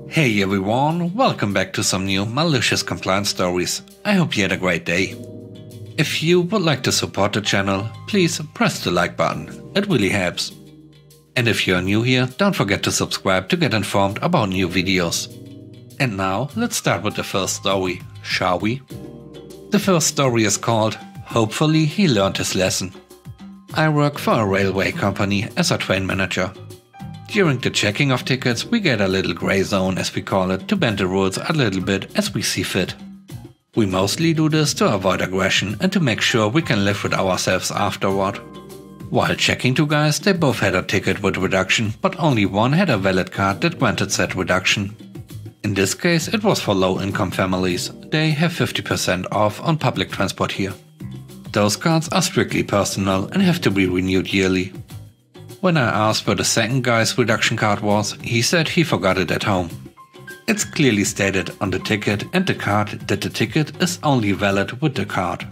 Hey everyone, welcome back to some new malicious compliance stories. I hope you had a great day. If you would like to support the channel, please press the like button, it really helps. And if you are new here, don't forget to subscribe to get informed about new videos. And now, let's start with the first story, shall we? The first story is called Hopefully He Learned His Lesson. I work for a railway company as a train manager. During the checking of tickets, we get a little grey zone, as we call it, to bend the rules a little bit as we see fit. We mostly do this to avoid aggression and to make sure we can live with ourselves afterward. While checking two guys, they both had a ticket with reduction, but only one had a valid card that granted said reduction. In this case, it was for low-income families. They have 50% off on public transport here. Those cards are strictly personal and have to be renewed yearly. When I asked where the second guy's reduction card was, he said he forgot it at home. It's clearly stated on the ticket and the card that the ticket is only valid with the card.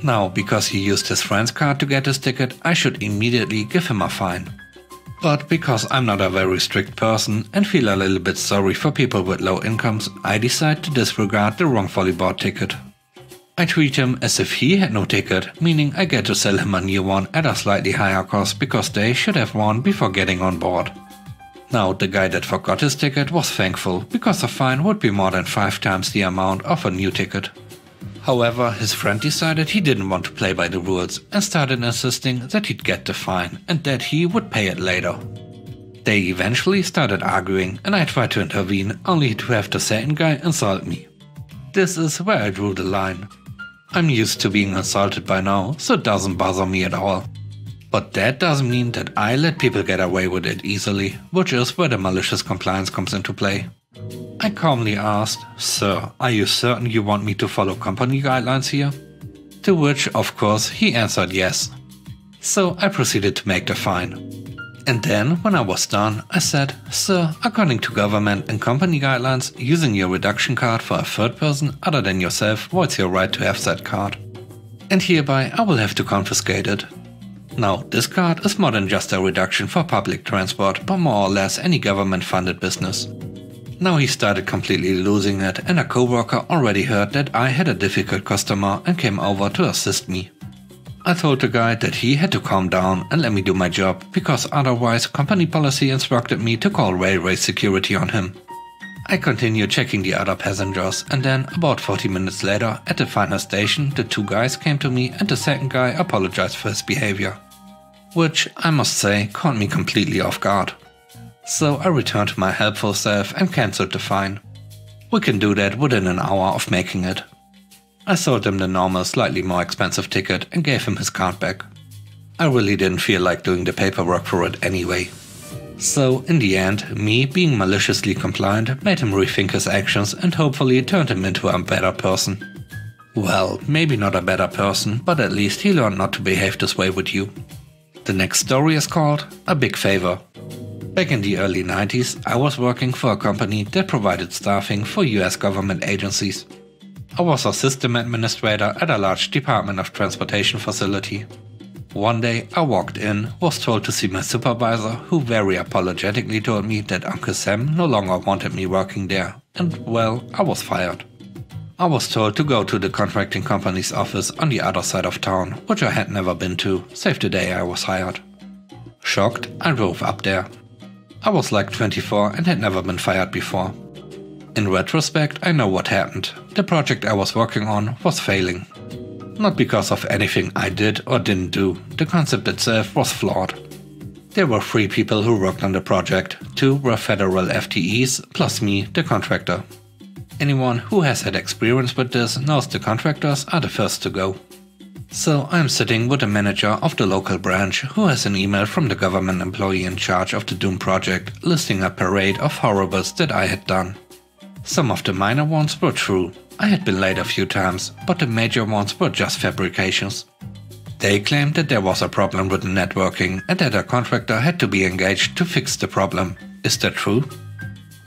Now, because he used his friend's card to get his ticket, I should immediately give him a fine. But because I'm not a very strict person and feel a little bit sorry for people with low incomes, I decide to disregard the wrongfully bought ticket. I treat him as if he had no ticket, meaning I get to sell him a new one at a slightly higher cost because they should have one before getting on board. Now, the guy that forgot his ticket was thankful because the fine would be more than 5 times the amount of a new ticket. However, his friend decided he didn't want to play by the rules and started insisting that he'd get the fine and that he would pay it later. They eventually started arguing and I tried to intervene, only to have the second guy insult me. This is where I drew the line. I'm used to being insulted by now, so it doesn't bother me at all. But that doesn't mean that I let people get away with it easily, which is where the malicious compliance comes into play. I calmly asked, "Sir, are you certain you want me to follow company guidelines here?" To which, of course, he answered yes. So I proceeded to make the fine. And then, when I was done, I said, "Sir, according to government and company guidelines, using your reduction card for a third person other than yourself voids your right to have that card. And hereby I will have to confiscate it." Now, this card is more than just a reduction for public transport, but more or less any government-funded business. Now he started completely losing it, and a coworker already heard that I had a difficult customer and came over to assist me. I told the guy that he had to calm down and let me do my job, because otherwise company policy instructed me to call railway security on him. I continued checking the other passengers, and then about 40 minutes later, at the final station, the two guys came to me and the second guy apologized for his behavior. Which, I must say, caught me completely off guard. So I returned to my helpful self and cancelled the fine. We can do that within an hour of making it. I sold him the normal, slightly more expensive ticket and gave him his card back. I really didn't feel like doing the paperwork for it anyway. So, in the end, me being maliciously compliant made him rethink his actions and hopefully turned him into a better person. Well, maybe not a better person, but at least he learned not to behave this way with you. The next story is called A Big Favor. Back in the early 90s, I was working for a company that provided staffing for US government agencies. I was a system administrator at a large Department of Transportation facility. One day I walked in, was told to see my supervisor, who very apologetically told me that Uncle Sam no longer wanted me working there, and well, I was fired. I was told to go to the contracting company's office on the other side of town, which I had never been to, save the day I was hired. Shocked, I drove up there. I was like 24 and had never been fired before. In retrospect, I know what happened. The project I was working on was failing. Not because of anything I did or didn't do, the concept itself was flawed. There were 3 people who worked on the project, 2 were federal FTEs, plus me, the contractor. Anyone who has had experience with this knows the contractors are the first to go. So I'm sitting with the manager of the local branch, who has an email from the government employee in charge of the Doom project listing a parade of horribles that I had done. Some of the minor ones were true. I had been late a few times, but the major ones were just fabrications. They claimed that there was a problem with the networking and that a contractor had to be engaged to fix the problem. Is that true?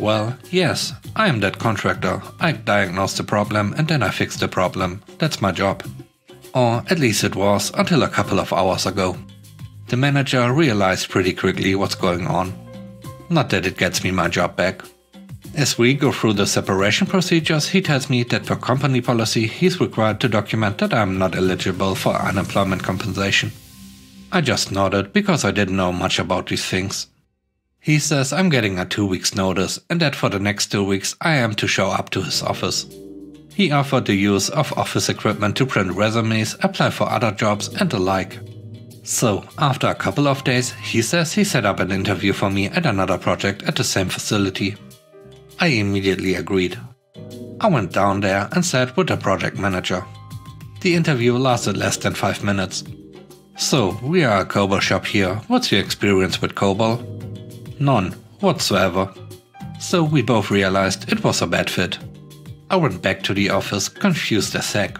Well, yes, I am that contractor. I diagnosed the problem and then I fixed the problem. That's my job. Or at least it was until a couple of hours ago. The manager realized pretty quickly what's going on. Not that it gets me my job back. As we go through the separation procedures, he tells me that per company policy he's required to document that I'm not eligible for unemployment compensation. I just nodded because I didn't know much about these things. He says I'm getting a 2 weeks notice and that for the next 2 weeks I am to show up to his office. He offered the use of office equipment to print resumes, apply for other jobs and the like. So, after a couple of days, he says he set up an interview for me at another project at the same facility. I immediately agreed. I went down there and sat with the project manager. The interview lasted less than 5 minutes. So, we are a COBOL shop here, what's your experience with COBOL? None, whatsoever. So we both realized it was a bad fit. I went back to the office, confused as heck.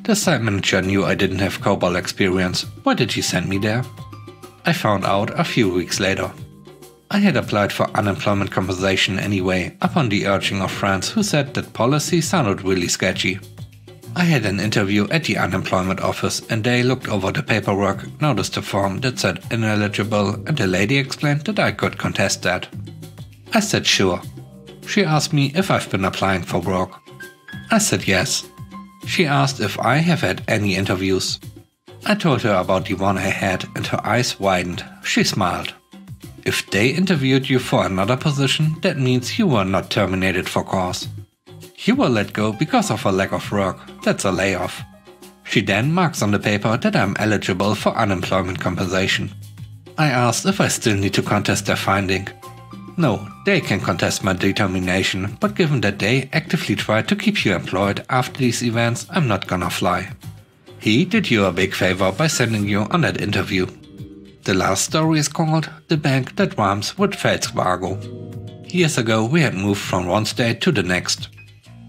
The site manager knew I didn't have COBOL experience, why did he send me there? I found out a few weeks later. I had applied for unemployment compensation anyway, upon the urging of friends who said that policy sounded really sketchy. I had an interview at the unemployment office and they looked over the paperwork, noticed a form that said ineligible and the lady explained that I could contest that. I said sure. She asked me if I've been applying for work. I said yes. She asked if I have had any interviews. I told her about the one I had and her eyes widened. She smiled. If they interviewed you for another position, that means you were not terminated for cause. You were let go because of a lack of work, that's a layoff. She then marks on the paper that I'm eligible for unemployment compensation. I asked if I still need to contest their finding. No, they can contest my determination, but given that they actively tried to keep you employed after these events, I'm not gonna fly. He did you a big favor by sending you on that interview. The last story is called The Bank That Rhymes with Volkswagen. Years ago we had moved from one state to the next.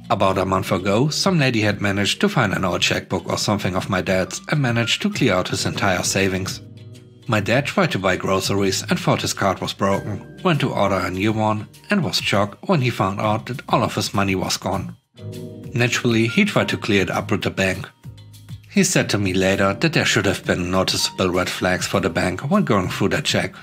About a month ago, some lady had managed to find an old checkbook or something of my dad's and managed to clear out his entire savings. My dad tried to buy groceries and thought his card was broken, went to order a new one and was shocked when he found out that all of his money was gone. Naturally, he tried to clear it up with the bank. He said to me later that there should have been noticeable red flags for the bank when going through that check.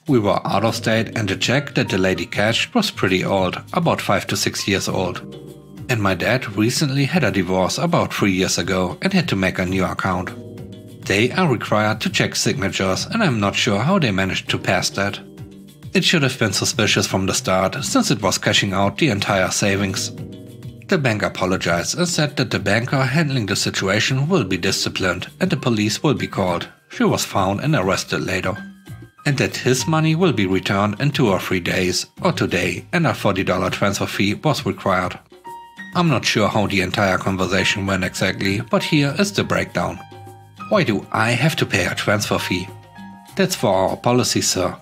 We were out of state and the check that the lady cashed was pretty old, about 5 to 6 years old. And my dad recently had a divorce about 3 years ago and had to make a new account. They are required to check signatures and I'm not sure how they managed to pass that. It should have been suspicious from the start, since it was cashing out the entire savings. The bank apologized and said that the banker handling the situation will be disciplined and the police will be called. She was found and arrested later. And that his money will be returned in 2 or 3 days, or today, and a $40 transfer fee was required. I'm not sure how the entire conversation went exactly, but here is the breakdown. Why do I have to pay a transfer fee? That's for our policy, sir.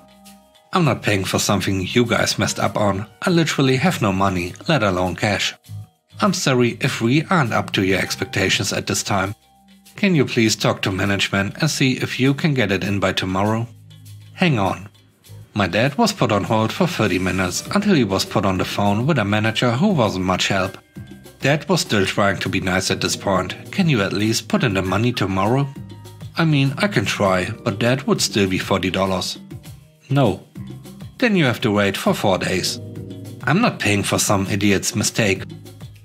I'm not paying for something you guys messed up on. I literally have no money, let alone cash. I'm sorry if we aren't up to your expectations at this time. Can you please talk to management and see if you can get it in by tomorrow? Hang on. My dad was put on hold for 30 minutes until he was put on the phone with a manager who wasn't much help. Dad was still trying to be nice at this point. Can you at least put in the money tomorrow? I mean, I can try, but that would still be $40. No. Then you have to wait for 4 days. I'm not paying for some idiot's mistake.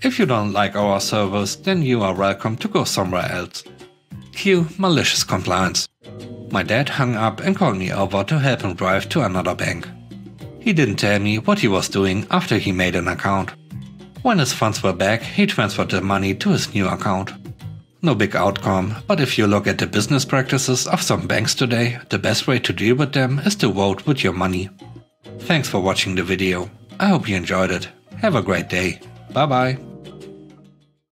If you don't like our service, then you are welcome to go somewhere else. Cue malicious compliance. My dad hung up and called me over to help him drive to another bank. He didn't tell me what he was doing after he made an account. When his funds were back, he transferred the money to his new account. No big outcome, but if you look at the business practices of some banks today, the best way to deal with them is to vote with your money. Thanks for watching the video. I hope you enjoyed it. Have a great day. Bye bye.